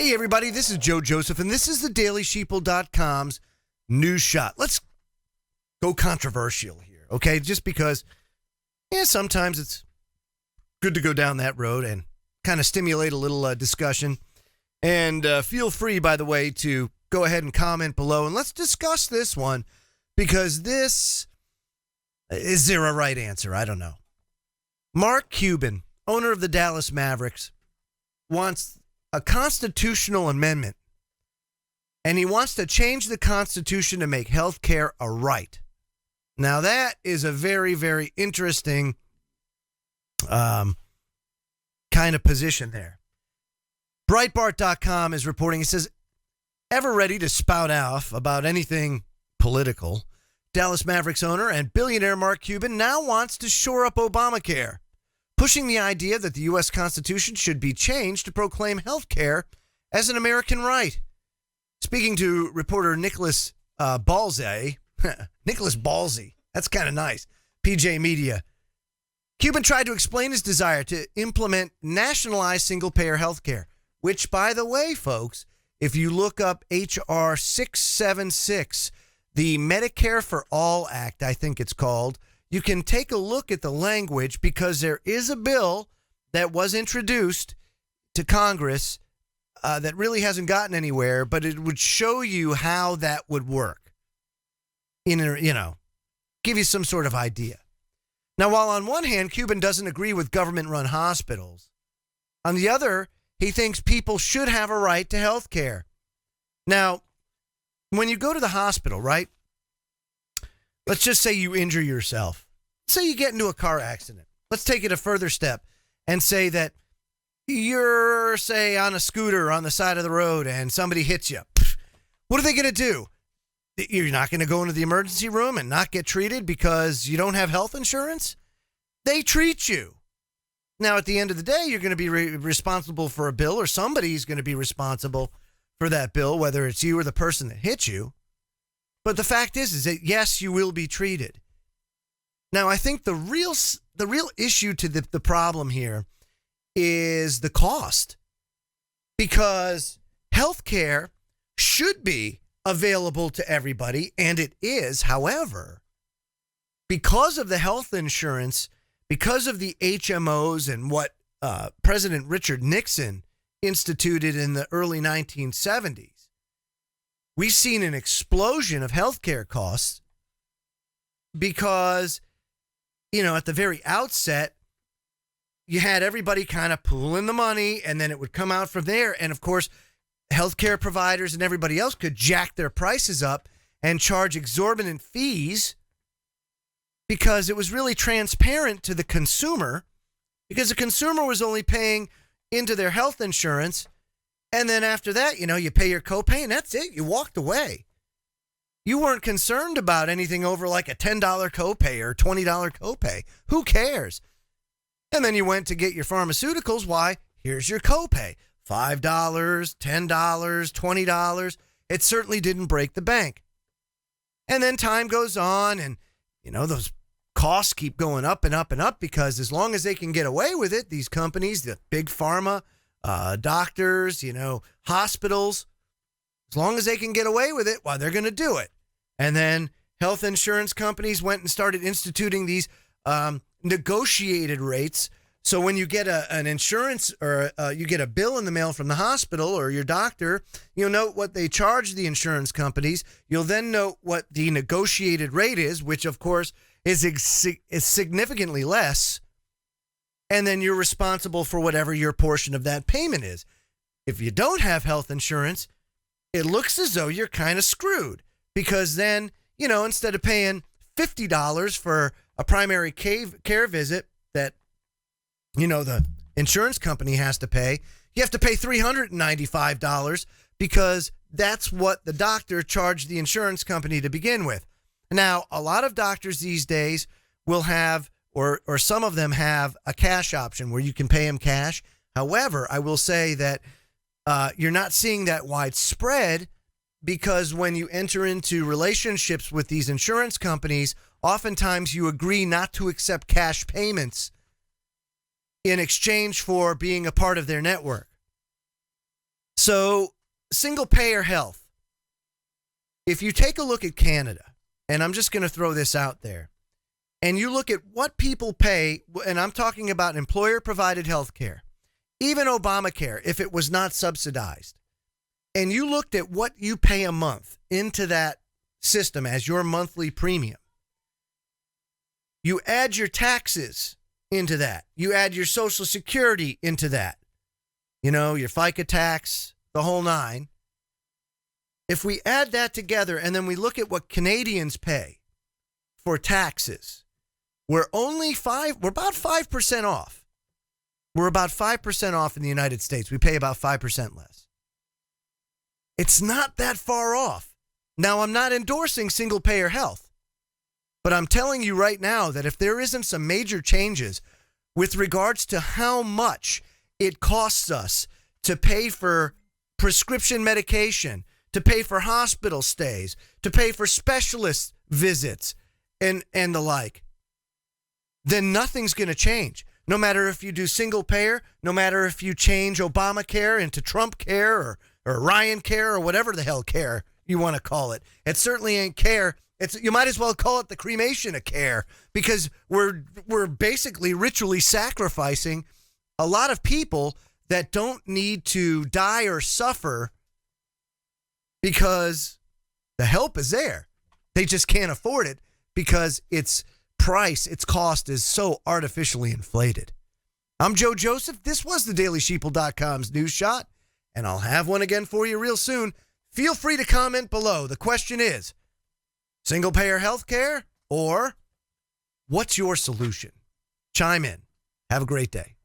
Hey, everybody, this is Joe Joseph, and this is the DailySheeple.com's News Shot. Let's go controversial here, okay? Just because, sometimes it's good to go down that road and kind of stimulate a little discussion. And feel free, by the way, to go ahead and comment below, and let's discuss this one, because is there a right answer? I don't know. Mark Cuban, owner of the Dallas Mavericks, wants a constitutional amendment, and he wants to change the Constitution to make health care a right. Now, that is a very, very interesting kind of position there. Breitbart.com is reporting, it says, ever ready to spout off about anything political, Dallas Mavericks owner and billionaire Mark Cuban now wants to shore up Obamacare, pushing the idea that the U.S. Constitution should be changed to proclaim health care as an American right. Speaking to reporter Nicholas Balze, that's kind of nice, PJ Media, Cuban tried to explain his desire to implement nationalized single-payer health care, which, by the way, folks, if you look up H.R. 676, the Medicare for All Act, I think it's called, you can take a look at the language, because there is a bill that was introduced to Congress that really hasn't gotten anywhere, but it would show you how that would work. Give you some sort of idea. Now, while on one hand, Cuban doesn't agree with government-run hospitals, on the other, he thinks people should have a right to health care. Now, when you go to the hospital, right? Let's just say you injure yourself. Say you get into a car accident. Let's take it a further step and say that you're, say, on a scooter on the side of the road and somebody hits you. What are they going to do? You're not going to go into the emergency room and not get treated because you don't have health insurance? They treat you. Now, at the end of the day, you're going to be responsible for a bill, or somebody's going to be responsible for that bill, whether it's you or the person that hit you. But the fact is that, yes, you will be treated. Now, I think the real issue to the problem here is the cost, because healthcare should be available to everybody, and it is. However, because of the health insurance, because of the HMOs and what President Richard Nixon instituted in the early 1970s, we've seen an explosion of healthcare costs because, at the very outset, you had everybody kind of pooling the money, and then it would come out from there. And, of course, healthcare providers and everybody else could jack their prices up and charge exorbitant fees because it was really transparent to the consumer, because the consumer was only paying into their health insurance. And then after that, you pay your copay and that's it. You walked away. You weren't concerned about anything over like a $10 copay or $20 copay. Who cares? And then you went to get your pharmaceuticals. Why? Here's your copay. $5, $10, $20. It certainly didn't break the bank. And then time goes on and, those costs keep going up and up and up, because as long as they can get away with it, these companies, the big pharma, doctors, hospitals, as long as they can get away with it, they're going to do it. And then health insurance companies went and started instituting these negotiated rates. So when you get an insurance or you get a bill in the mail from the hospital or your doctor, you'll note what they charge the insurance companies. You'll then note what the negotiated rate is, which, of course, is significantly less. And then you're responsible for whatever your portion of that payment is. If you don't have health insurance, it looks as though you're kind of screwed, because then, instead of paying $50 for a primary care visit that, the insurance company has to pay, you have to pay $395 because that's what the doctor charged the insurance company to begin with. Now, a lot of doctors these days will have, or some of them have, a cash option where you can pay them cash. However, I will say that you're not seeing that widespread, because when you enter into relationships with these insurance companies, oftentimes you agree not to accept cash payments in exchange for being a part of their network. So, single payer health. If you take a look at Canada, and I'm just going to throw this out there, and you look at what people pay, and I'm talking about employer-provided health care, even Obamacare, if it was not subsidized, and you looked at what you pay a month into that system as your monthly premium, you add your taxes into that. You add your Social Security into that. You know, your FICA tax, the whole nine. If we add that together and then we look at what Canadians pay for taxes, we're about 5% off. We're about 5% off in the United States. We pay about 5% less. It's not that far off. Now, I'm not endorsing single payer health, but I'm telling you right now that if there isn't some major changes with regards to how much it costs us to pay for prescription medication, to pay for hospital stays, to pay for specialist visits, and the like, then nothing's going to change. No matter if you do single payer, no matter if you change Obamacare into Trump care or Ryan care or whatever the hell care you want to call it. It certainly ain't care. You might as well call it the cremation of care, because we're basically ritually sacrificing a lot of people that don't need to die or suffer because the help is there. They just can't afford it because its cost is so artificially inflated. I'm Joe Joseph. This was the DailySheeple.com's News Shot, and I'll have one again for you real soon. Feel free to comment below. The question is, single payer health care, or what's your solution? Chime in. Have a great day.